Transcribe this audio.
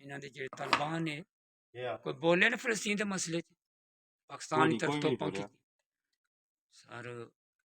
ਇਹਨਾਂ ਦੇ ਜਿਹੜੇ ਤਾਲਿਬਾਨ ਨੇ ਕੋਈ ਬੋਲੇ ਨਾ ਫਲਸਤੀਨ ਦੇ ਮਸਲੇ 'ਚ ਪਾਕਿਸਤਾਨ ਦੀ ਤਰਫ ਤੋਂ ਪਹੁੰਚੀ ਸਰ